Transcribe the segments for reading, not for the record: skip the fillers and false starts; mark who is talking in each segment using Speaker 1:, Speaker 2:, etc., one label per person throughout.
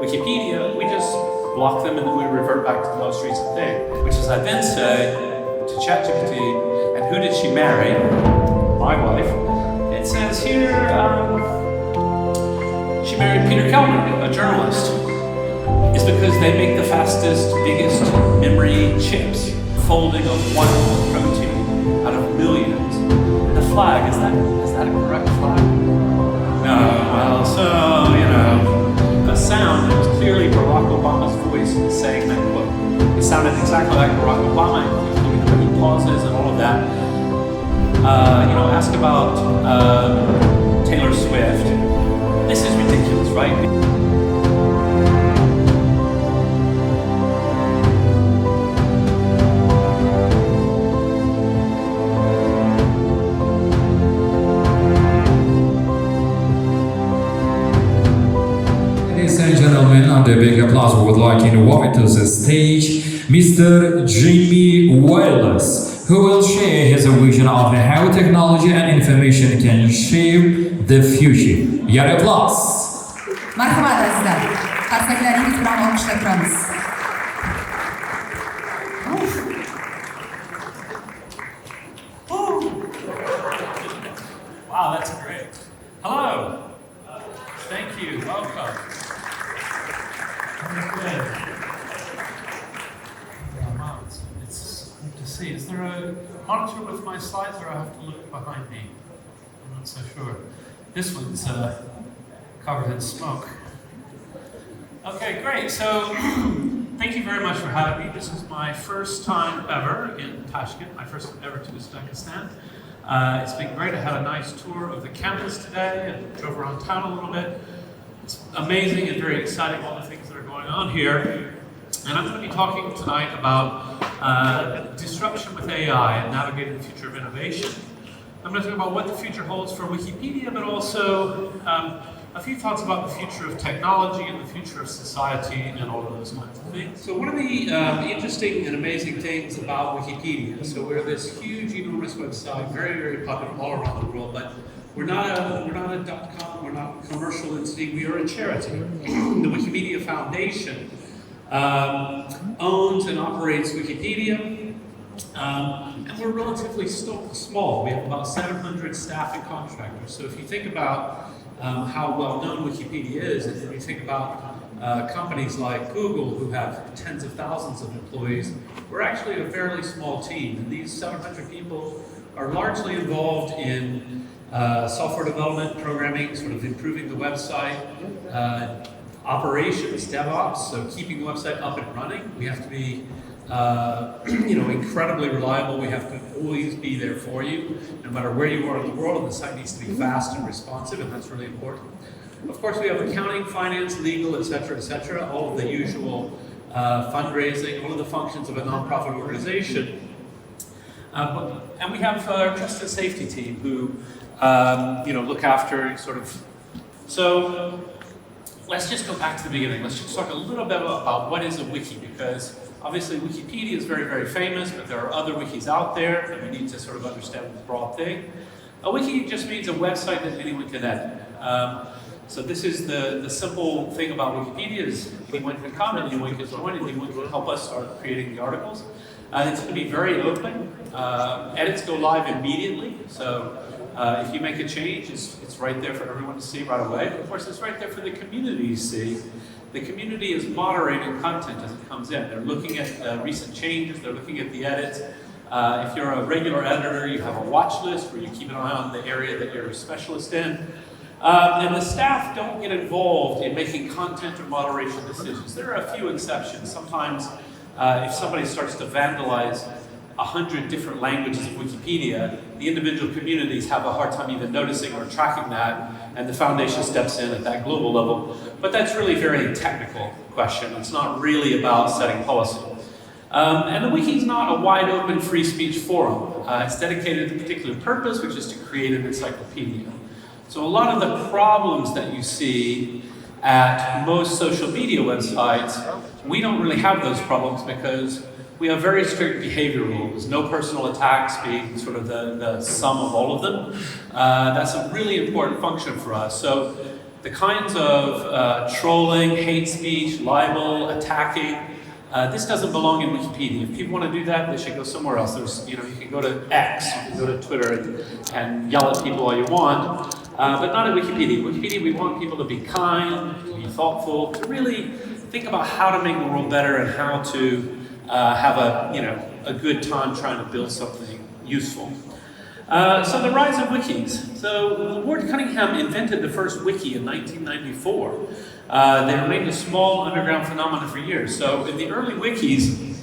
Speaker 1: Wikipedia, we just block them and then we revert back to the most recent thing, which is I then say to ChatGPT, and who did she marry? My wife. It says here, she married Peter Kellner, a journalist. It's because they make the fastest, biggest memory chips, folding of one protein out of millions. And the flag, is that a correct flag? No, well, so, the sound, it was clearly Barack Obama's voice saying that quote. It sounded exactly like Barack Obama, including the little pauses and all of that. Ask about Taylor Swift. This is ridiculous, right?
Speaker 2: Ladies and gentlemen, under a big applause, we would like to invite to the stage Mr. Jimmy Wallace, who will share his vision of how technology and information can shape the future. Your applause.
Speaker 3: Marhaba azizlar. Qarsaklarimiz bilan olqishlab turamiz.
Speaker 1: Wow, that's great. Hello. Thank you. Welcome. It's good to see. Is there a monitor with my slides, or I have to look behind me? I'm not so sure. This one's covered in smoke. Okay, great. So, thank you very much for having me. This is my first time ever in Tashkent, my first time ever to Uzbekistan. It's been great. I had a nice tour of the campus today and drove around town a little bit. It's amazing and very exciting, all the things that are going on here. And I'm going to be talking tonight about disruption with AI and navigating the future of innovation. I'm going to talk about what the future holds for Wikipedia, but also a few thoughts about the future of technology and the future of society and all of those kinds of things. So one of the interesting and amazing things about Wikipedia, so we're this huge, enormous website, very, very popular all around the world, but we're not a .com, we're not a commercial entity, we are a charity. The Wikimedia Foundation owns and operates Wikipedia, and we're relatively small. We have about 700 staff and contractors. So if you think about how well known Wikipedia is, and if you think about companies like Google, who have tens of thousands of employees, we're actually a fairly small team. And these 700 people are largely involved in software development, programming, sort of improving the website, operations, DevOps, so keeping the website up and running. We have to be incredibly reliable. We have to always be there for you, no matter where you are in the world, and the site needs to be fast and responsive, and that's really important. Of course, we have accounting, finance, legal, etc., all of the usual fundraising, all of the functions of a nonprofit organization. And we have a trust and safety team who, look after sort of. So let's just go back to the beginning. Let's just talk a little bit about what is a wiki, because obviously Wikipedia is very, very famous, but there are other wikis out there, and we need to sort of understand the broad thing. A wiki just means a website that anyone can edit. So this is the simple thing about Wikipedia is anyone can comment, anyone can join, anyone can help us start creating the articles. It's going to be very open. Edits go live immediately, so if you make a change, it's right there for everyone to see right away. Of course, it's right there for the community to see. The community is moderating content as it comes in. They're looking at recent changes, they're looking at the edits. If you're a regular editor, you have a watch list where you keep an eye on the area that you're a specialist in. And the staff don't get involved in making content or moderation decisions. There are a few exceptions. Sometimes if somebody starts to vandalize 100 different languages of Wikipedia, the individual communities have a hard time even noticing or tracking that, and the foundation steps in at that global level. But that's really a very technical question. It's not really about setting policy. And the wiki is not a wide open free speech forum. It's dedicated to a particular purpose, which is to create an encyclopedia. So a lot of the problems that you see at most social media websites, we don't really have those problems because we have very strict behavior rules, no personal attacks being sort of the sum of all of them. That's a really important function for us. So the kinds of trolling, hate speech, libel, attacking, this doesn't belong in Wikipedia. If people want to do that, they should go somewhere else. There's, you can go to X, you can go to Twitter and yell at people all you want, but not at Wikipedia. Wikipedia, we want people to be kind, to be thoughtful, to really think about how to make the world better and how to have a good time trying to build something useful. So the rise of wikis. So Lord Cunningham invented the first wiki in 1994. They remained a small underground phenomenon for years. So in the early wikis,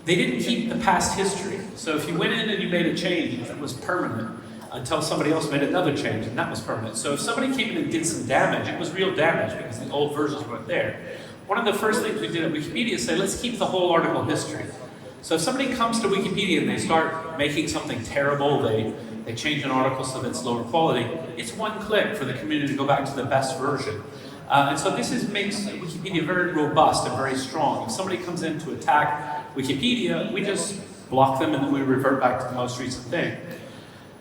Speaker 1: they didn't keep the past history. So if you went in and you made a change, that was permanent until somebody else made another change, and that was permanent. So if somebody came in and did some damage, it was real damage because the old versions weren't there. One of the first things we did at Wikipedia is say, let's keep the whole article history. So if somebody comes to Wikipedia and they start making something terrible, they change an article so that it's lower quality, it's one click for the community to go back to the best version. And so this makes Wikipedia very robust and very strong. If somebody comes in to attack Wikipedia, we just block them and then we revert back to the most recent thing.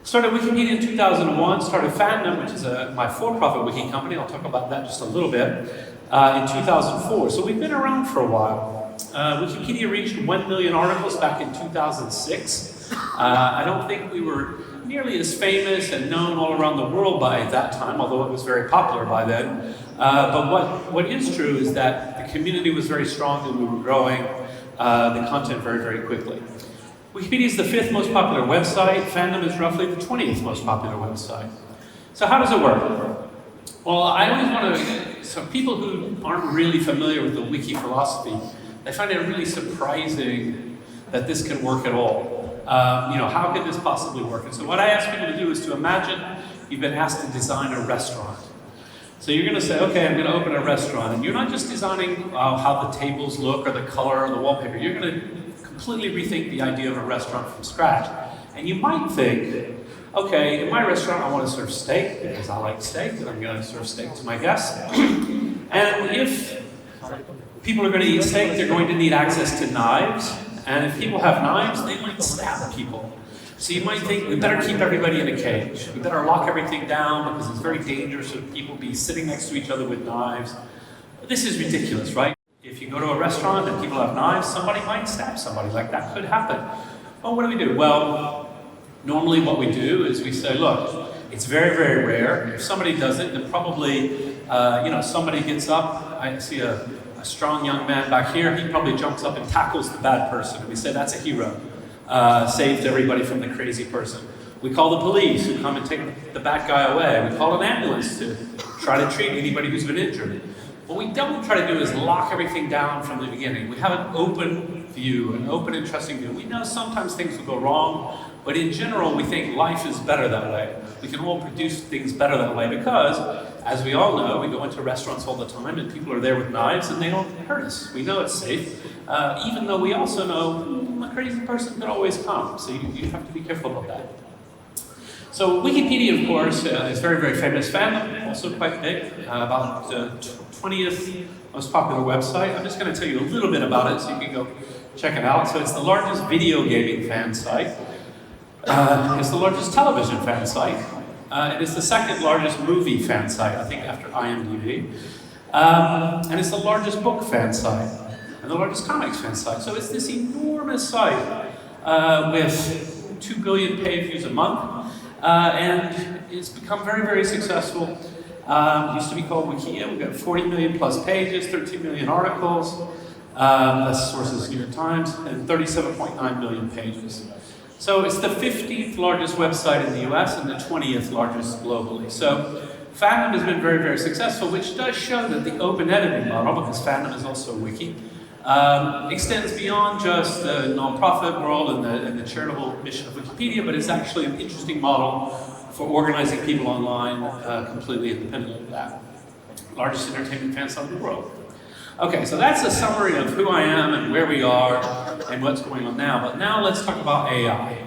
Speaker 1: Started Wikipedia in 2001, started Fandom, which is my for-profit wiki company. I'll talk about that just a little bit, in 2004. So we've been around for a while. Wikipedia reached 1 million articles back in 2006. I don't think we were nearly as famous and known all around the world by that time, although it was very popular by then. But what is true is that the community was very strong and we were growing the content very, very quickly. Wikipedia is the 5th most popular website. Fandom is roughly the 20th most popular website. So how does it work? Well, I always want to, so people who aren't really familiar with the wiki philosophy, they find it really surprising that this can work at all. How could this possibly work? And so what I ask people to do is to imagine you've been asked to design a restaurant. So you're going to say, okay, I'm going to open a restaurant. And you're not just designing how the tables look or the color or the wallpaper. You're going to completely rethink the idea of a restaurant from scratch. And you might think, okay, in my restaurant I want to serve steak because I like steak and I'm going to serve steak to my guests. And if people are going to eat steak, they're going to need access to knives. And if people have knives, they might stab people. So you might think, we better keep everybody in a cage. We better lock everything down because it's very dangerous for people to be sitting next to each other with knives. This is ridiculous, right? If you go to a restaurant and people have knives, somebody might stab somebody. Like, that could happen. Well, what do? Well, normally what we do is we say, look, it's very, very rare. If somebody does it, then probably, somebody gets up. I see a strong young man back here. He probably jumps up and tackles the bad person. And we say, that's a hero. Saved everybody from the crazy person. We call the police who come and take the bad guy away. We call an ambulance to try to treat anybody who's been injured. What we don't try to do is lock everything down from the beginning. We have an open view, an open, interesting view. We know sometimes things will go wrong, but in general, we think life is better that way. We can all produce things better that way because, as we all know, we go into restaurants all the time and people are there with knives and they don't hurt us. We know it's safe, even though we also know a crazy person could always come. So you have to be careful about that. So Wikipedia, of course, is very, very famous. Fandom, also quite big, about 20th most popular website. I'm just going to tell you a little bit about it so you can go check it out. So it's the largest video gaming fan site. It's the largest television fan site. It is the 2nd largest movie fan site, I think, after IMDb. And it's the largest book fan site and the largest comics fan site. So it's this enormous site with 2 billion page views a month. And it's become very, very successful. It used to be called Wikia. We've got 40 million plus pages, 13 million articles. That's sources New York Times, and 37.9 million pages. So it's the 15th largest website in the US and the 20th largest globally. So Fandom has been very, very successful, which does show that the open editing model, because Fandom is also a wiki, extends beyond just the nonprofit world and the charitable mission of Wikipedia, but it's actually an interesting model for organizing people online completely independent of that. Largest entertainment fan site in the world. Okay, so that's a summary of who I am and where we are and what's going on now. But now let's talk about AI.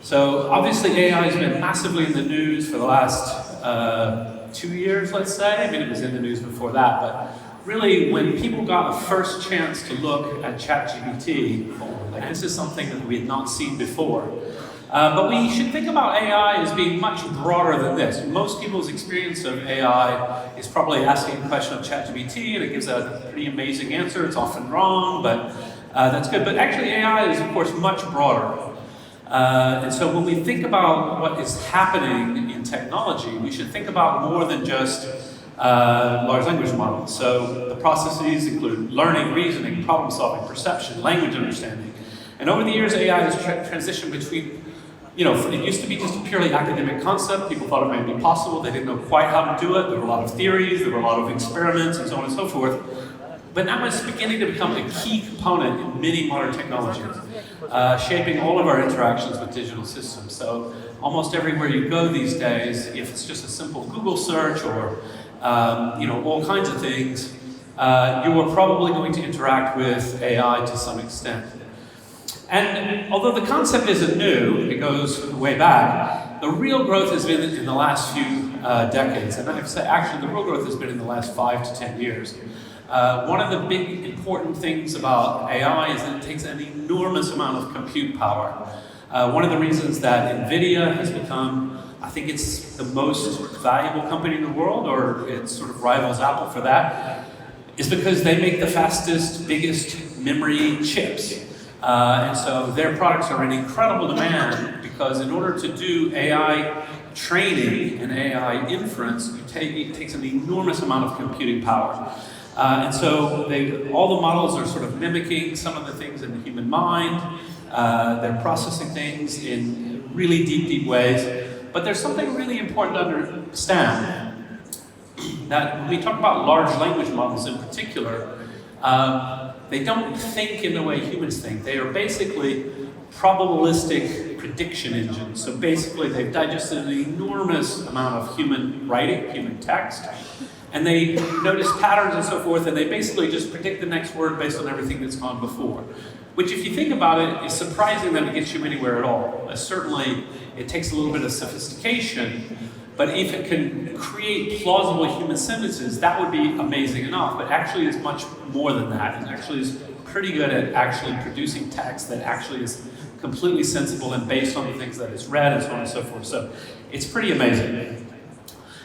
Speaker 1: So obviously AI has been massively in the news for the last 2 years, let's say. I mean, it was in the news before that, but really, when people got a first chance to look at ChatGPT, like, this is something that we had not seen before. But we should think about AI as being much broader than this. Most people's experience of AI is probably asking a question of ChatGPT and it gives a pretty amazing answer. It's often wrong, but that's good. But actually AI is, of course, much broader. And so when we think about what is happening in technology, we should think about more than just large language models. So the processes include learning, reasoning, problem solving, perception, language understanding. And over the years, AI has transitioned between, it used to be just a purely academic concept. People thought it might be possible. They didn't know quite how to do it. There were a lot of theories, there were a lot of experiments, and so on and so forth. But now it's beginning to become a key component in many modern technologies, shaping all of our interactions with digital systems. So almost everywhere you go these days, if it's just a simple Google search or all kinds of things, you are probably going to interact with AI to some extent. And although the concept isn't new, it goes way back, the real growth has been in the last few decades. And I have to say, actually, the real growth has been in the last 5 to 10 years. One of the big important things about AI is that it takes an enormous amount of compute power. One of the reasons that NVIDIA has become, I think it's the most valuable company in the world, or it sort of rivals Apple for that, is because they make the fastest, biggest memory chips. And so their products are in incredible demand because in order to do AI training and AI inference, it takes an enormous amount of computing power. And so all the models are sort of mimicking some of the things in the human mind. They're processing things in really deep, deep ways. But there's something really important to understand. That when we talk about large language models in particular, they don't think in the way humans think. They are basically probabilistic prediction engines. So basically they've digested an enormous amount of human writing, human text, and they notice patterns and so forth, and they basically just predict the next word based on everything that's gone before. Which, if you think about it, is surprising that it gets you anywhere at all. Certainly, it takes a little bit of sophistication, but if it can create plausible human sentences, that would be amazing enough. But actually, it's much more than that. It actually is pretty good at actually producing text that actually is completely sensible and based on the things that it's read and so on and so forth. So, it's pretty amazing.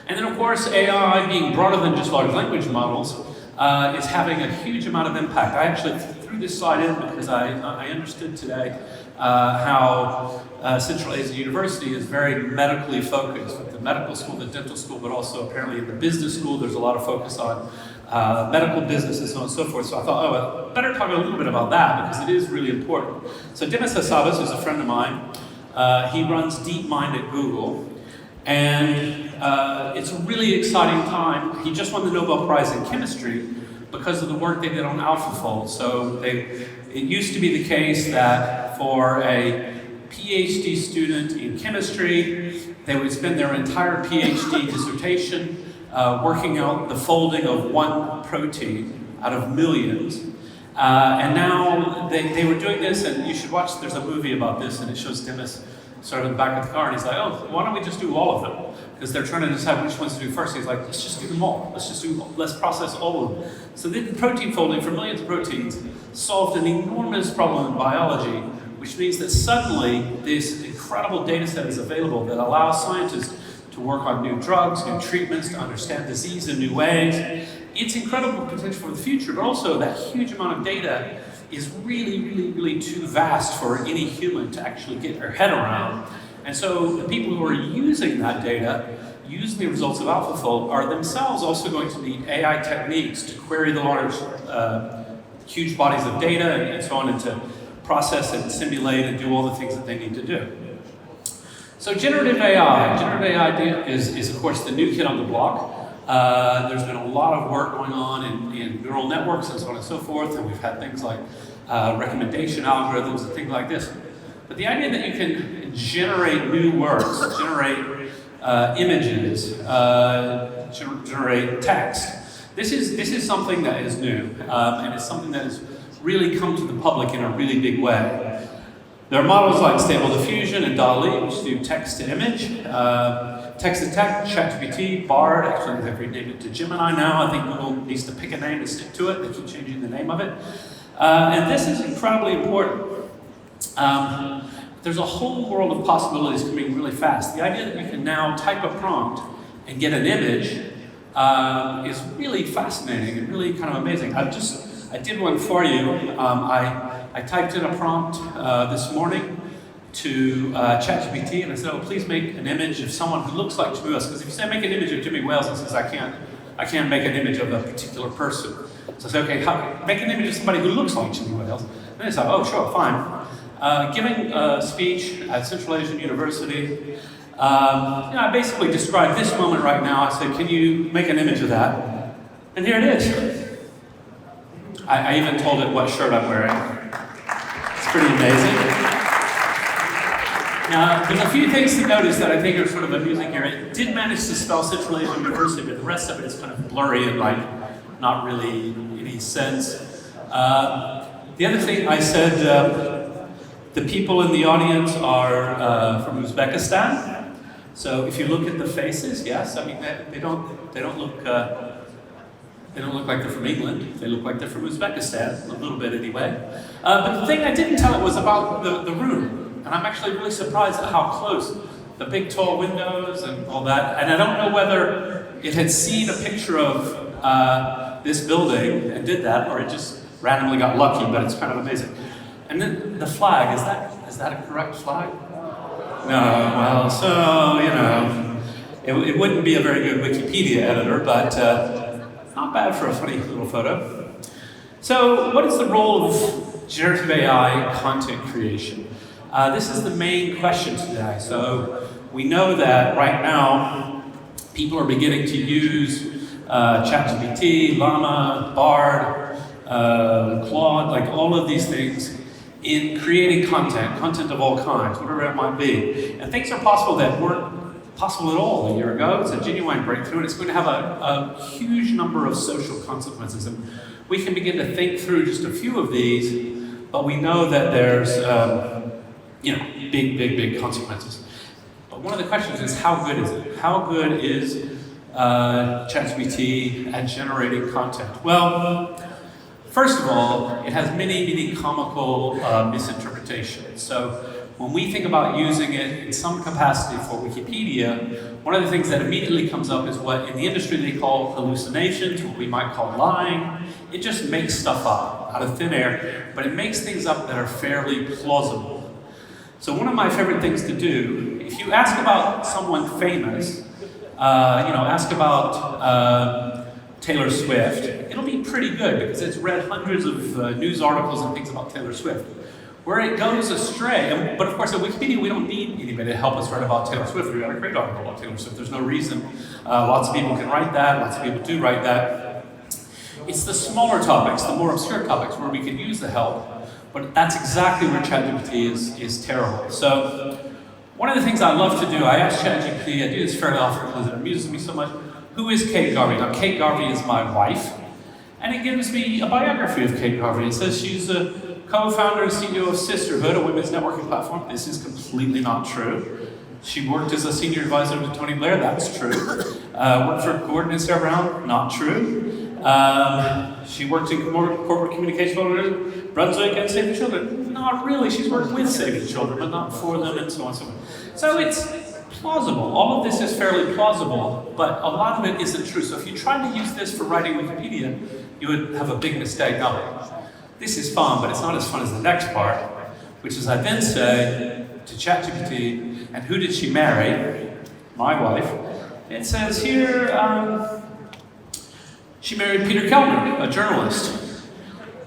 Speaker 1: And then, of course, AI, being broader than just large language models, is having a huge amount of impact. I actually threw this slide in because I understood today how Central Asia University is very medically focused. With the medical school, the dental school, but also apparently in the business school, there's a lot of focus on medical business and so on and so forth. So I thought, I better talk a little bit about that because it is really important. So Demis Hassabis, who's a friend of mine, he runs DeepMind at Google. And it's a really exciting time. He just won the Nobel Prize in Chemistry because of the work they did on AlphaFold. So it used to be the case that for a PhD student in chemistry, they would spend their entire PhD dissertation working out the folding of one protein out of millions. And now they were doing this, and you should watch, there's a movie about this, and it shows Demis sort of in the back of the car, and he's like, oh, why don't we just do all of them? Because they're trying to decide which ones to do first. He's like, let's just do them all. Let's process all of them. So they did protein folding for millions of proteins, solved an enormous problem in biology, which means that suddenly this incredible data set is available that allows scientists to work on new drugs, new treatments, to understand disease in new ways. It's incredible potential for the future, but also that huge amount of data is really, really, really too vast for any human to actually get their head around. And so the people who are using that data, using the results of AlphaFold, are themselves also going to need AI techniques to query the large, huge bodies of data and so on, and to process and simulate and do all the things that they need to do. So generative AI. Generative AI is of course, the new kid on the block. There's been a lot of work going on in neural networks and so on and so forth, and we've had things like recommendation algorithms and things like this. But the idea that you can generate new words, generate images, generate text, this is something that is new, and it's something that has really come to the public in a really big way. There are models like Stable Diffusion and DALL-E, which do text to image. Text to text, ChatGPT, Bard, actually they've renamed it to Gemini now. I think Google needs to pick a name and stick to it. They keep changing the name of it. And this is incredibly important. there's a whole world of possibilities coming really fast. The idea that you can now type a prompt and get an image is really fascinating and really kind of amazing. I did one for you. I typed in a prompt this morning to ChatGPT, and I said, "Oh, please make an image of someone who looks like Jimmy Wales." Because if you say make an image of Jimmy Wales, it says I can't make an image of a particular person. So I said, "Okay, make an image of somebody who looks like Jimmy Wales." And they said, "Oh, sure, fine." Giving a speech at Central Asian University, I basically described this moment right now. I said, "Can you make an image of that?" And here it is. I even told it what shirt I'm wearing. It's pretty amazing. Now, there's a few things to notice that I think are sort of amusing here. It did manage to spell Central Asian University, but the rest of it is kind of blurry and like not really any sense. The other thing I said, the people in the audience are from Uzbekistan. So if you look at the faces, yes, I mean they don't look like they're from England. They look like they're from Uzbekistan, a little bit anyway. But the thing I didn't tell it was about the room. And I'm actually really surprised at how close the big tall windows and all that. And I don't know whether it had seen a picture of this building and did that, or it just randomly got lucky, but it's kind of amazing. And then the flag, is that a correct flag? No, well, so, it wouldn't be a very good Wikipedia editor, but not bad for a funny little photo. So what is the role of generative AI content creation? This is the main question today. So we know that right now, people are beginning to use ChatGPT, Llama, Bard, Claude, like all of these things in creating content of all kinds, whatever it might be. And things are possible that weren't possible at all a year ago. It's a genuine breakthrough, and it's going to have a huge number of social consequences. And we can begin to think through just a few of these, but we know that there's big consequences. But one of the questions is, how good is it? How good is ChatGPT at generating content? Well, first of all, it has many comical misinterpretations. So when we think about using it in some capacity for Wikipedia, one of the things that immediately comes up is what in the industry they call hallucinations, what we might call lying. It just makes stuff up out of thin air, but it makes things up that are fairly plausible. So one of my favorite things to do, if you ask about someone famous, ask about Taylor Swift, it'll be pretty good because it's read hundreds of news articles and things about Taylor Swift. Where it goes astray, but of course at Wikipedia we don't need anybody to help us write about Taylor Swift. We've got a great article about Taylor Swift. There's no reason. Lots of people can write that, lots of people do write that. It's the smaller topics, the more obscure topics where we can use the help. But that's exactly where ChatGPT is terrible. So one of the things I love to do, I ask ChatGPT, I do this fairly often because it amuses me so much, who is Kate Garvey? Now Kate Garvey is my wife, and it gives me a biography of Kate Garvey. It says she's a co-founder and CEO of Sisterhood, a women's networking platform. This is completely not true. She worked as a senior advisor to Tony Blair, that's true. Worked for Gordon and Sarah Brown, not true. She worked in corporate communication for Brunswick and Save the Children. Not really, she's worked with Save the Children, but not for them, and so on and so on. So it's plausible. All of this is fairly plausible, but a lot of it isn't true. So if you tried to use this for writing Wikipedia, you would have a big mistake. Now, this is fun, but it's not as fun as the next part, which is I then say to ChatGPT, and who did she marry? My wife. It says here, she married Peter Kellner, a journalist.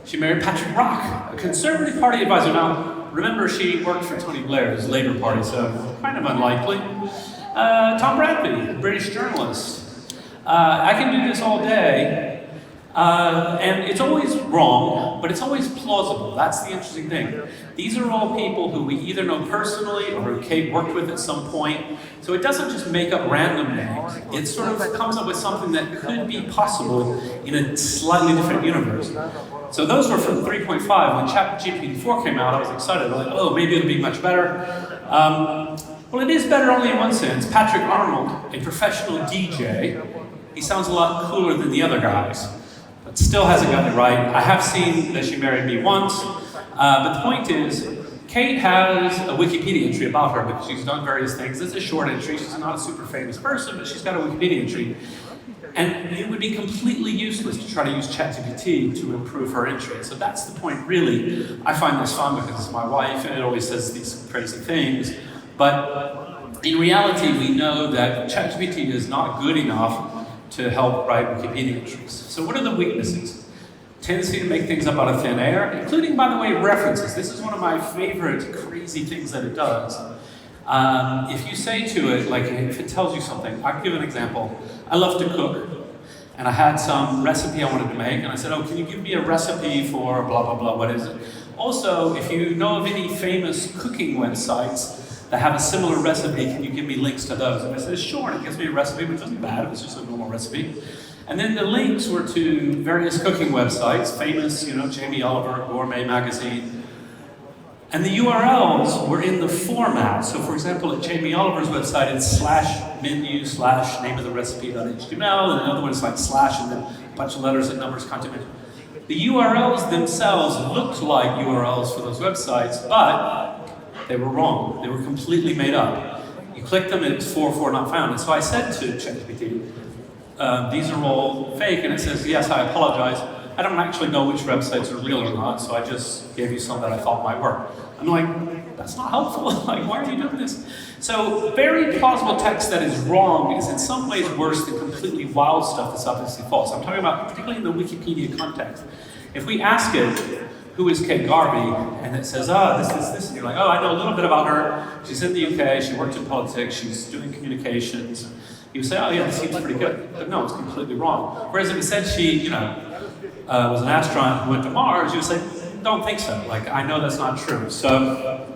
Speaker 1: She married Patrick Rock, a Conservative Party advisor. Now, remember she worked for Tony Blair's Labour Party, so kind of unlikely. Tom Bradby, a British journalist. I can do this all day, and it's always wrong, but it's always plausible. That's the interesting thing. These are all people who we either know personally or who Kate worked with at some point. So it doesn't just make up random names. It sort of comes up with something that could be possible in a slightly different universe. So those were from 3.5. When ChatGPT 4 came out, I was excited. I was like, oh, maybe it'll be much better. Well, it is better only in one sense. Patrick Arnold, a professional DJ, he sounds a lot cooler than the other guys, but still hasn't gotten it right. I have seen that she married me once, but the point is, Kate has a Wikipedia entry about her because she's done various things. It's a short entry. She's not a super famous person, but she's got a Wikipedia entry. And it would be completely useless to try to use ChatGPT to improve her entry. So that's the point, really. I find this fun because it's my wife and it always says these crazy things. But in reality, we know that ChatGPT is not good enough to help write Wikipedia entries. So what are the weaknesses? Tendency to make things up out of thin air, including, by the way, references. This is one of my favorite crazy things that it does. If you say to it, like if it tells you something, I'll give an example. I love to cook, and I had some recipe I wanted to make, and I said, oh, can you give me a recipe for blah, blah, blah, what is it? Also, if you know of any famous cooking websites that have a similar recipe, can you give me links to those? And I said, sure, and it gives me a recipe, which wasn't bad, it was just a normal recipe. And then the links were to various cooking websites, famous, Jamie Oliver, Gourmet Magazine. And the URLs were in the format. So for example, at Jamie Oliver's website, it's /menu/name of the recipe.html, and another one is like / and then a bunch of letters and numbers, content. The URLs themselves looked like URLs for those websites, but they were wrong. They were completely made up. You click them and it's 404 not found. And so I said to ChatGPT, these are all fake, and it says, yes, I apologize. I don't actually know which websites are real or not, so I just gave you some that I thought might work. I'm like, that's not helpful. Like, why are you doing this? So very plausible text that is wrong is in some ways worse than completely wild stuff that's obviously false. I'm talking about particularly in the Wikipedia context. If we ask it, who is Kate Garvey? And it says, this, and you're like, oh, I know a little bit about her. She's in the UK, she worked in politics, she's doing communications. You say, oh yeah, this seems pretty good. But no, it's completely wrong. Whereas if it said she, was an astronaut who went to Mars, you would say, don't think so. Like, I know that's not true. So,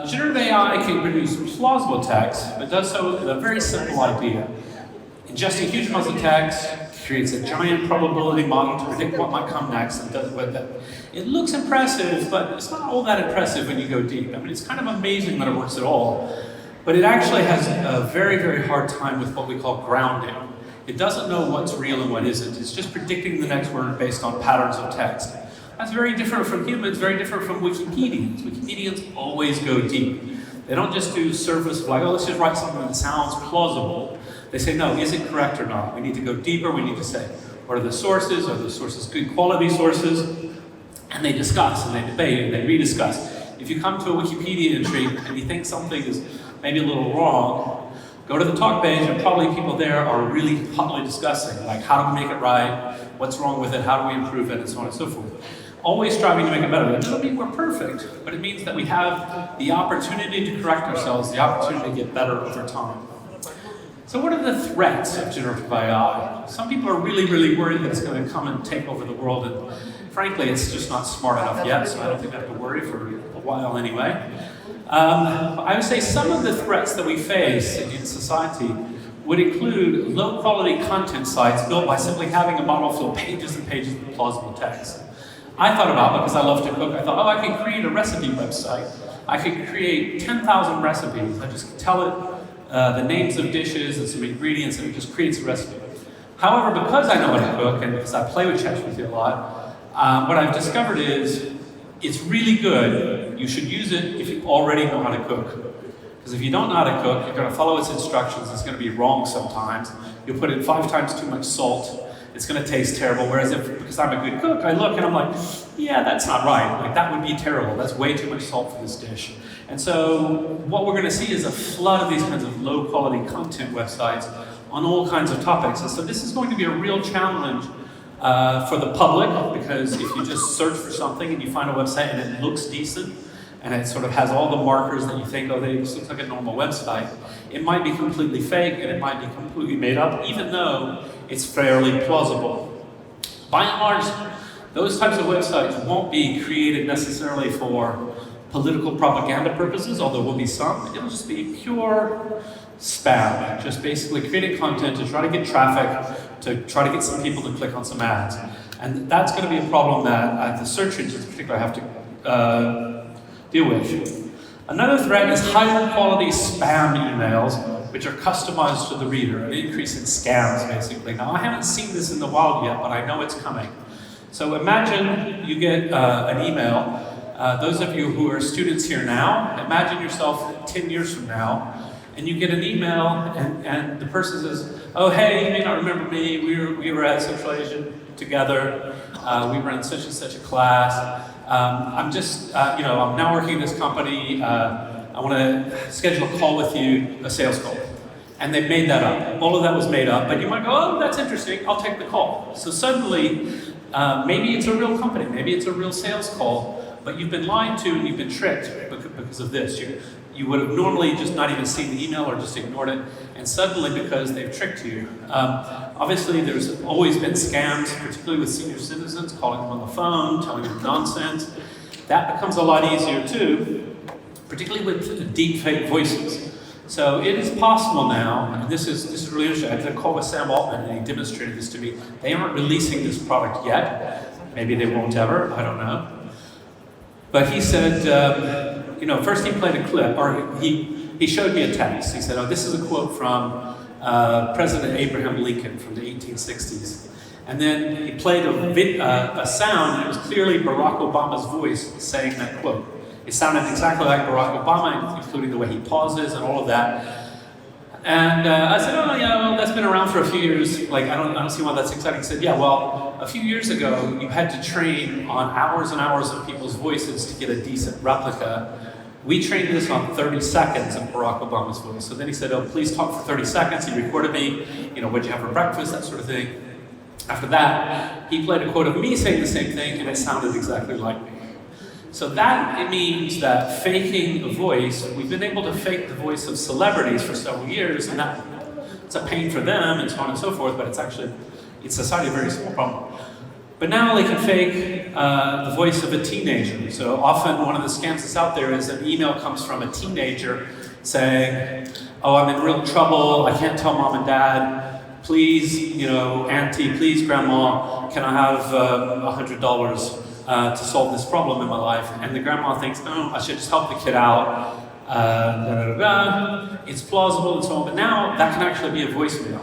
Speaker 1: generative AI can produce plausible text, but does so with a very simple idea. Ingesting huge amounts of text creates a giant probability model to predict what might come next, and does with that. It looks impressive, but it's not all that impressive when you go deep. I mean, it's kind of amazing that it works at all, but it actually has a very, very hard time with what we call grounding. It doesn't know what's real and what isn't. It's just predicting the next word based on patterns of text. That's very different from humans, very different from Wikipedians. Wikipedians always go deep. They don't just do surface, like, oh, let's just write something that sounds plausible. They say, no, is it correct or not? We need to go deeper, we need to say, what are the sources? Are the sources good quality sources? And they discuss, and they debate, and they rediscuss. If you come to a Wikipedia entry and you think something is maybe a little wrong, go to the talk page, and probably people there are really hotly discussing, like, how do we make it right? What's wrong with it? How do we improve it? And so on and so forth. Always striving to make it better. That doesn't mean we're perfect, but it means that we have the opportunity to correct ourselves, the opportunity to get better over time. So what are the threats of generative AI? Some people are really, really worried that it's going to come and take over the world, and frankly, it's just not smart enough yet, so I don't think I have to worry for a while anyway. I would say some of the threats that we face in society would include low-quality content sites built by simply having a model fill pages and pages of plausible text. I thought about, because I love to cook, I thought, oh, I can create a recipe website. I could create 10,000 recipes. I just tell it the names of dishes and some ingredients, and it just creates a recipe. However, because I know how to cook, and because I play with ChatGPT a lot, what I've discovered is it's really good. You should use it if you already know how to cook. Because if you don't know how to cook, you're going to follow its instructions. It's going to be wrong sometimes. You'll put in 5 times too much salt. It's going to taste terrible. Whereas because I'm a good cook, I look and I'm like, yeah, that's not right. Like, that would be terrible. That's way too much salt for this dish. And so what we're going to see is a flood of these kinds of low-quality content websites on all kinds of topics. And so this is going to be a real challenge for the public, because if you just search for something and you find a website and it looks decent, and it sort of has all the markers that you think, oh, this looks like a normal website, it might be completely fake and it might be completely made up, even though it's fairly plausible. By and large, those types of websites won't be created necessarily for political propaganda purposes, although there will be some. It'll just be pure spam, just basically creating content to try to get traffic, to try to get some people to click on some ads. And that's going to be a problem that the search engines in particular have to deal with. Another threat is higher quality spam emails, which are customized to the reader, an increase in scams, basically. Now, I haven't seen this in the wild yet, but I know it's coming. So imagine you get an email, those of you who are students here now, imagine yourself 10 years from now, and you get an email, and the person says, oh, hey, you may not remember me, we were at Central Asian together, we were in such and such a class, I'm just, I'm now working in this company, I want to schedule a call with you, a sales call. And they made that up. All of that was made up, but you might go, oh, that's interesting, I'll take the call. So suddenly, maybe it's a real company, maybe it's a real sales call, but you've been lied to and you've been tricked because of this. You would have normally just not even seen the email or just ignored it, and suddenly because they've tricked you. Obviously, there's always been scams, particularly with senior citizens, calling them on the phone, telling them nonsense. That becomes a lot easier too, particularly with deep fake voices. So it is possible now, and this is really interesting. I did a call with Sam Altman and he demonstrated this to me. They aren't releasing this product yet. Maybe they won't ever, I don't know. But he said, first he played a clip, or he showed me a text. He said, oh, this is a quote from President Abraham Lincoln from the 1860s. And then he played a sound, and it was clearly Barack Obama's voice saying that quote. It sounded exactly like Barack Obama, including the way he pauses and all of that. And I said, oh yeah, well that's been around for a few years. Like I don't see why that's exciting. He said, yeah, well, a few years ago you had to train on hours and hours of people's voices to get a decent replica. We trained this on 30 seconds of Barack Obama's voice. So then he said, oh, please talk for 30 seconds. He recorded me, what'd you have for breakfast, that sort of thing. After that, he played a quote of me saying the same thing, and it sounded exactly like me. So that it means that faking a voice, we've been able to fake the voice of celebrities for several years, and that it's a pain for them and so on and so forth, but it's society a very small problem. But now they can fake the voice of a teenager. So often one of the scams that's out there is an email comes from a teenager saying, oh, I'm in real trouble, I can't tell mom and dad, please, auntie, please grandma, can I have $100? To solve this problem in my life, and the grandma thinks, oh, I should just help the kid out, it's plausible and so on, but now that can actually be a voicemail,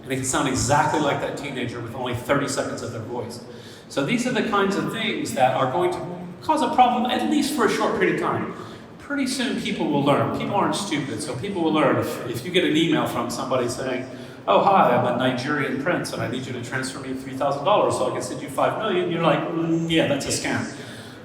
Speaker 1: and it can sound exactly like that teenager with only 30 seconds of their voice. So these are the kinds of things that are going to cause a problem, at least for a short period of time. Pretty soon people will learn. People aren't stupid, so people will learn. If you get an email from somebody saying, oh, hi, I'm a Nigerian prince and I need you to transfer me $3,000 so I can send you $5 million, you're like, yeah, that's a scam.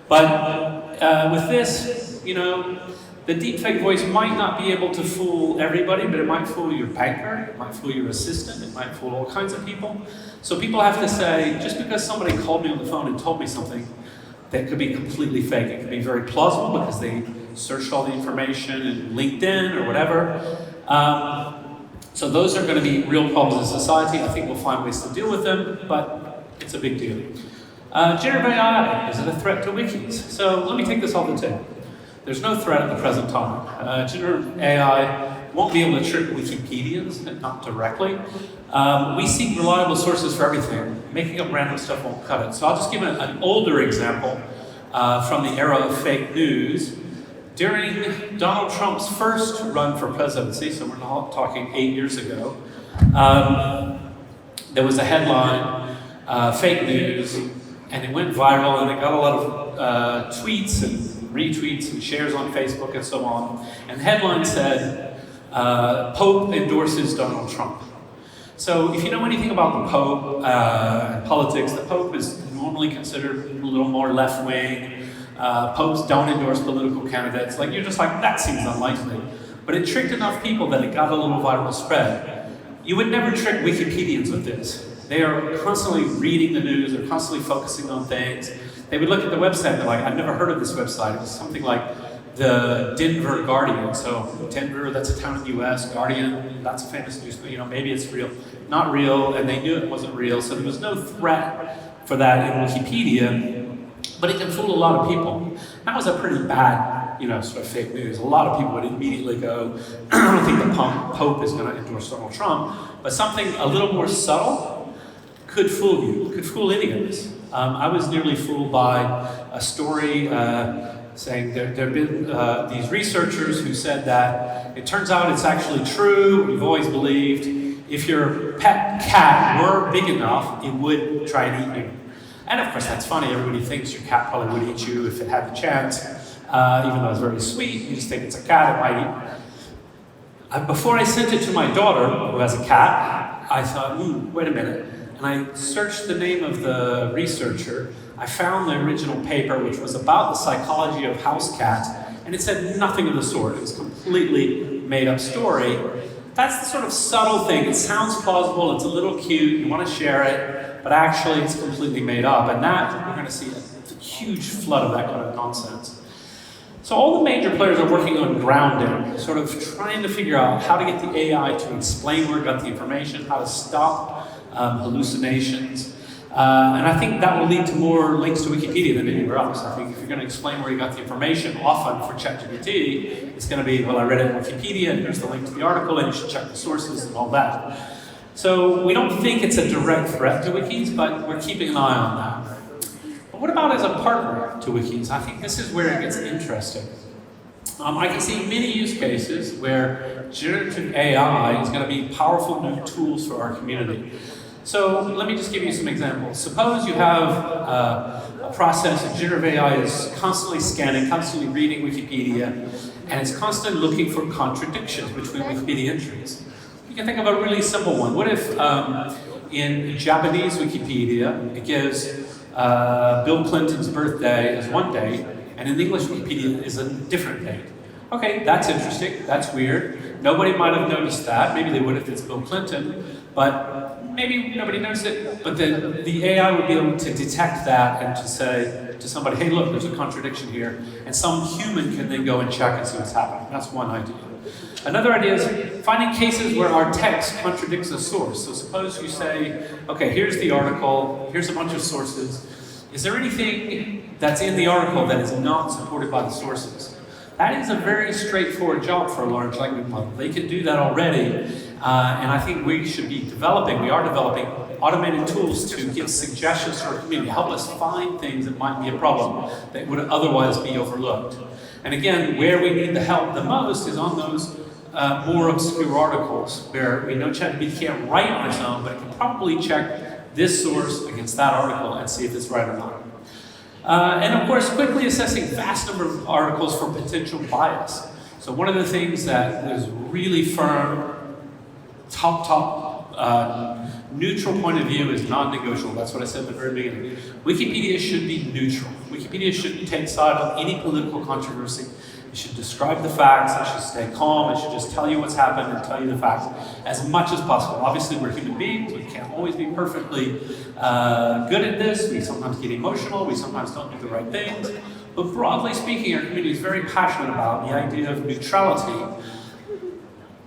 Speaker 1: But with this, the deepfake voice might not be able to fool everybody, but it might fool your banker, it might fool your assistant, it might fool all kinds of people. So people have to say, just because somebody called me on the phone and told me something, that could be completely fake. It could be very plausible because they searched all the information in LinkedIn or whatever. So those are going to be real problems in society. I think we'll find ways to deal with them, but it's a big deal. Generative AI, is it a threat to wikis? So let me take this off the table. There's no threat at the present time. Generative AI won't be able to trick Wikipedians, not directly. We seek reliable sources for everything. Making up random stuff won't cut it. So I'll just give an older example from the era of fake news. During Donald Trump's first run for presidency, so we're not talking 8 years ago, there was a headline, fake news, and it went viral, and it got a lot of tweets and retweets and shares on Facebook and so on. And the headline said, Pope endorses Donald Trump. So if you know anything about the Pope and politics, the Pope is normally considered a little more left-wing. Popes don't endorse political candidates. You're just like, that seems unlikely. But it tricked enough people that it got a little viral spread. You would never trick Wikipedians with this. They are constantly reading the news, they're constantly focusing on things. They would look at the website and they're like, I've never heard of this website. It was something like the Denver Guardian. So Denver, that's a town in the US, Guardian, that's a famous news, maybe it's real. Not real, and they knew it wasn't real, so there was no threat for that in Wikipedia. But it can fool a lot of people. That was a pretty bad, sort of fake news. A lot of people would immediately go, I don't think the Pope is going to endorse Donald Trump, but something a little more subtle could fool you, could fool any of us. I was nearly fooled by a story saying there have been these researchers who said that it turns out it's actually true, we've always believed, if your pet cat were big enough, it would try and eat you. And of course, that's funny. Everybody thinks your cat probably would eat you if it had the chance. Even though it's very sweet, you just think it's a cat, it might eat. Before I sent it to my daughter, who has a cat, I thought, wait a minute. And I searched the name of the researcher. I found the original paper, which was about the psychology of house cats, and it said nothing of the sort. It was a completely made-up story. That's the sort of subtle thing. It sounds plausible, it's a little cute, you want to share it, but actually it's completely made up. And that, we're going to see a huge flood of that kind of nonsense. So all the major players are working on grounding, sort of trying to figure out how to get the AI to explain where it got the information, how to stop hallucinations. And I think that will lead to more links to Wikipedia than anywhere else. I think if you're going to explain where you got the information, often for ChatGPT, it's going to be, well, I read it in Wikipedia, and here's the link to the article, and you should check the sources and all that. So we don't think it's a direct threat to wikis, but we're keeping an eye on that. But what about as a partner to wikis? I think this is where it gets interesting. I can see many use cases where generative AI is going to be powerful new tools for our community. So let me just give you some examples. Suppose you have a process of generative AI is constantly scanning, constantly reading Wikipedia, and it's constantly looking for contradictions between Wikipedia entries. You can think of a really simple one. What if in Japanese Wikipedia it gives Bill Clinton's birthday as one date, and in English Wikipedia is a different date? Okay, that's interesting, that's weird. Nobody might have noticed that. Maybe they would if it's Bill Clinton, but maybe nobody noticed it. But the AI would be able to detect that and to say to somebody, hey, look, there's a contradiction here. And some human can then go and check and see what's happening. That's one idea. Another idea is finding cases where our text contradicts a source. So suppose you say, okay, here's the article, here's a bunch of sources. Is there anything that's in the article that is not supported by the sources? That is a very straightforward job for a large language model. They can do that already, and I think we should be developing, we are developing automated tools to give suggestions to our community, help us find things that might be a problem that would otherwise be overlooked. And again, where we need the help the most is on those more obscure articles, where we know ChatGPT can't write on its own, but it can probably check this source against that article and see if it's right or not. And of course, quickly assessing vast number of articles for potential bias. So one of the things that was really firm, neutral point of view is non-negotiable. That's what I said at the very beginning. Wikipedia should be neutral. Wikipedia shouldn't take side on any political controversy. It should describe the facts, it should stay calm, it should just tell you what's happened and tell you the facts as much as possible. Obviously, we're human beings, we can't always be perfectly good at this. We sometimes get emotional, we sometimes don't do the right things. But broadly speaking, our community is very passionate about the idea of neutrality.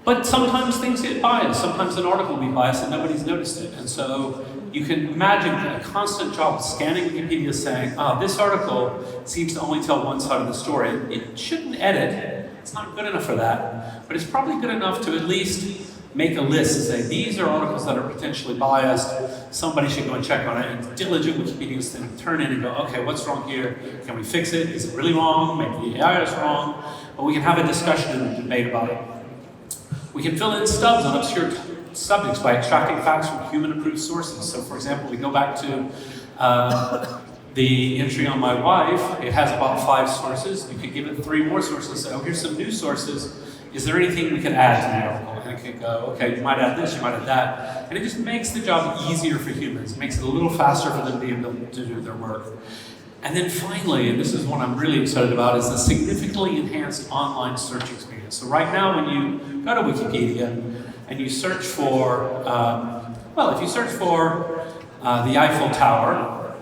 Speaker 1: But sometimes things get biased, sometimes an article will be biased and nobody's noticed it. And so you can imagine a constant job of scanning Wikipedia saying, this article seems to only tell one side of the story. It shouldn't edit, it's not good enough for that, but it's probably good enough to at least make a list and say, these are articles that are potentially biased, somebody should go and check on it, and diligent Wikipedians then turn in and go, okay, what's wrong here? Can we fix it? Is it really wrong? Maybe the AI is wrong, but we can have a discussion and a debate about it. We can fill in stubs on obscure subjects by extracting facts from human-approved sources. So, for example, we go back to the entry on my wife. It has about 5 sources. You could give it 3 more sources. Say, oh, here's some new sources. Is there anything we could add to the article? And it could go, okay, you might add this, you might add that. And it just makes the job easier for humans. It makes it a little faster for them to be able to do their work. And then finally, and this is one I'm really excited about, is the significantly enhanced online search experience. So right now, when you go to Wikipedia and you search for, if you search for the Eiffel Tower,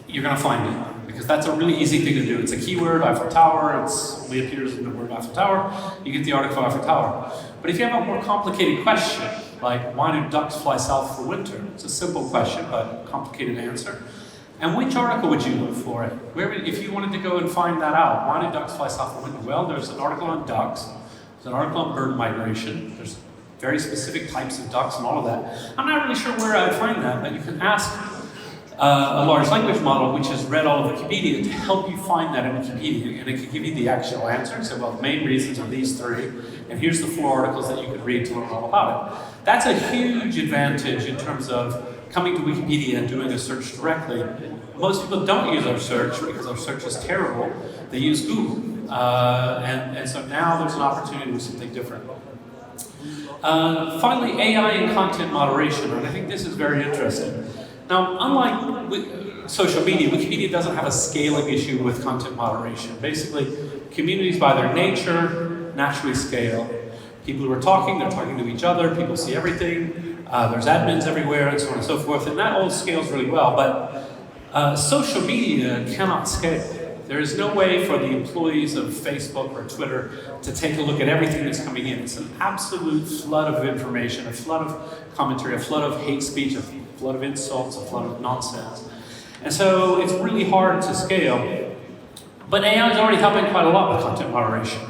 Speaker 1: you're going to find it. Because that's a really easy thing to do. It's a keyword, Eiffel Tower, it only appears in the word Eiffel Tower, you get the article Eiffel Tower. But if you have a more complicated question, like why do ducks fly south for winter? It's a simple question, but complicated answer. And which article would you look for? If you wanted to go and find that out, why do ducks fly south for winter? Well, there's an article on ducks, there's an article on bird migration, there's very specific types of ducks and all of that. I'm not really sure where I'd find that, but you can ask a large language model which has read all of Wikipedia to help you find that in Wikipedia, and it can give you the actual answer and say, well, the main reasons are these three, and here's the 4 articles that you could read to learn all about it. That's a huge advantage in terms of coming to Wikipedia and doing a search directly. Most people don't use our search because our search is terrible. They use Google. And so now there's an opportunity to do something different. Finally, AI and content moderation, and I think this is very interesting. Now, unlike social media, Wikipedia doesn't have a scaling issue with content moderation. Basically, communities by their nature naturally scale. People who are talking, they're talking to each other, people see everything, there's admins everywhere, and so on and so forth, and that all scales really well, but social media cannot scale. There is no way for the employees of Facebook or Twitter to take a look at everything that's coming in. It's an absolute flood of information, a flood of commentary, a flood of hate speech, a flood of insults, a flood of nonsense. And so it's really hard to scale. But AI is already helping quite a lot with content moderation.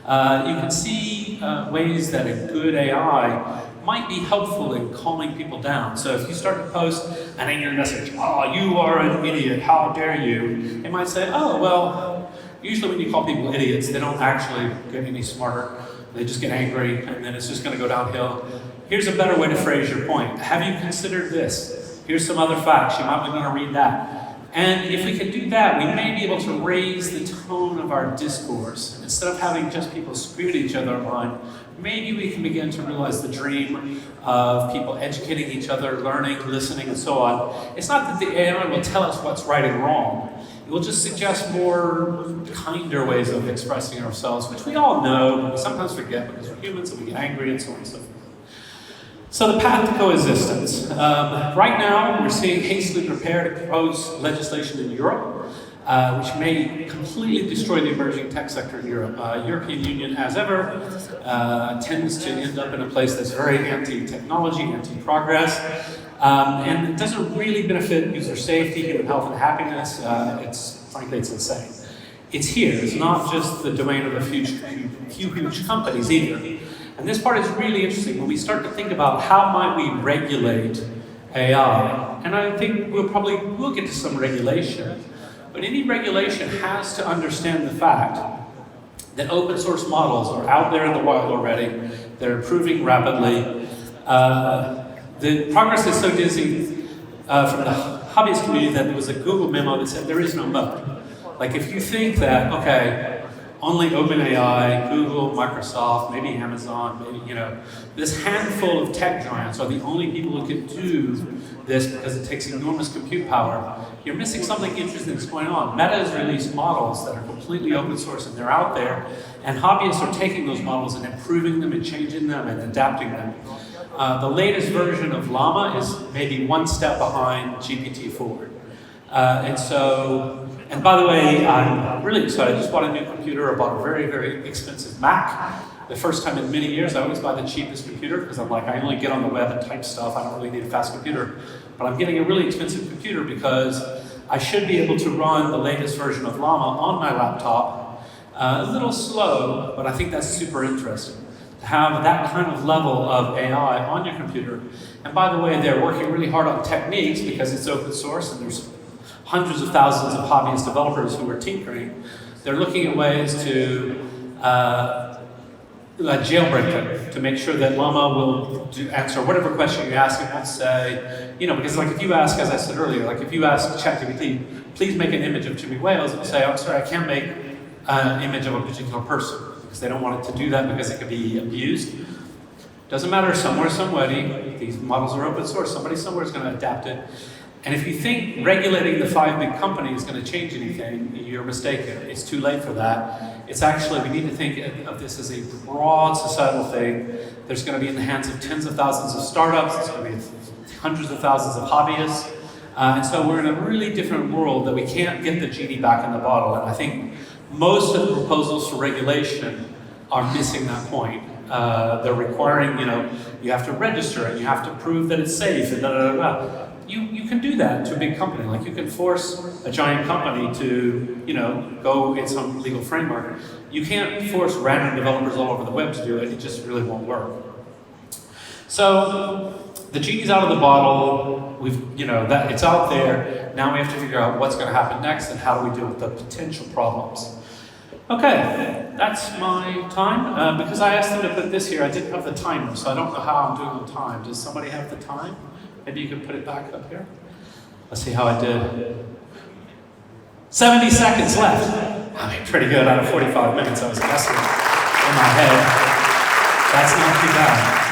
Speaker 1: You can see ways that a good AI might be helpful in calming people down. So if you start to post an angry message, oh, you are an idiot, how dare you? It might say, oh, well, usually when you call people idiots, they don't actually get any smarter. They just get angry, and then it's just gonna go downhill. Here's a better way to phrase your point. Have you considered this? Here's some other facts, you might want to read that. And if we can do that, we may be able to raise the tone of our discourse. Instead of having just people scream at each other online, maybe we can begin to realize the dream of people educating each other, learning, listening, and so on. It's not that the AI will tell us what's right and wrong. It will just suggest more kinder ways of expressing ourselves, which we all know, but we sometimes forget because we're humans and we get angry and so on and so forth. So the path to coexistence. Right now, we're seeing hastily prepared to propose legislation in Europe, which may completely destroy the emerging tech sector in Europe. European Union, as ever, tends to end up in a place that's very anti-technology, anti-progress, and it doesn't really benefit user safety, human health, and happiness. Frankly, it's insane. It's here. It's not just the domain of a few huge companies either. And this part is really interesting when we start to think about how might we regulate AI. And I think we'll get to some regulation. But any regulation has to understand the fact that open source models are out there in the wild already. They're improving rapidly. The progress is so dizzy from the hobbyist community that there was a Google memo that said there is no moat. Like if you think that, okay, only OpenAI, Google, Microsoft, maybe Amazon, maybe, this handful of tech giants are the only people who can do this because it takes enormous compute power. You're missing something interesting that's going on. Meta has released models that are completely open source and they're out there, and hobbyists are taking those models and improving them and changing them and adapting them. The latest version of Llama is maybe one step behind GPT-4. And by the way, I'm really excited. I just bought a new computer. I bought a very, very expensive Mac. The first time in many years, I always buy the cheapest computer because I'm like, I only get on the web and type stuff. I don't really need a fast computer. But I'm getting a really expensive computer because I should be able to run the latest version of Llama on my laptop. A little slow, but I think that's super interesting. To have that kind of level of AI on your computer. And by the way, they're working really hard on techniques because it's open source and there's hundreds of thousands of hobbyist developers who are tinkering. They're looking at ways to jailbreak it, to make sure that Llama will answer whatever question you ask. It won't say, because like if you ask, as I said earlier, like if you ask ChatGPT, please make an image of Jimmy Wales, it'll say, I'm sorry, I can't make an image of a particular person, because they don't want it to do that because it could be abused. Doesn't matter, somebody, these models are open source, somebody somewhere is going to adapt it. And if you think regulating the 5 big companies is going to change anything, you're mistaken. It's too late for that. It's actually, we need to think of this as a broad societal thing. There's going to be in the hands of tens of thousands of startups. It's going to be hundreds of thousands of hobbyists. And so we're in a really different world that we can't get the genie back in the bottle. And I think most of the proposals for regulation are missing that point. They're requiring, you have to register and you have to prove that it's safe and da-da-da-da. You can do that to a big company. Like you can force a giant company to, go in some legal framework. You can't force random developers all over the web to do it. It just really won't work. So the genie's out of the bottle. That it's out there. Now we have to figure out what's going to happen next and how do we deal with the potential problems. Okay, that's my time. Because I asked them to put this here, I didn't have the timer, so I don't know how I'm doing on time. Does somebody have the time? Maybe you can put it back up here. Let's see how I did. 70 seconds left. I mean, pretty good out of 45 minutes. I was guessing in my head. That's not too bad.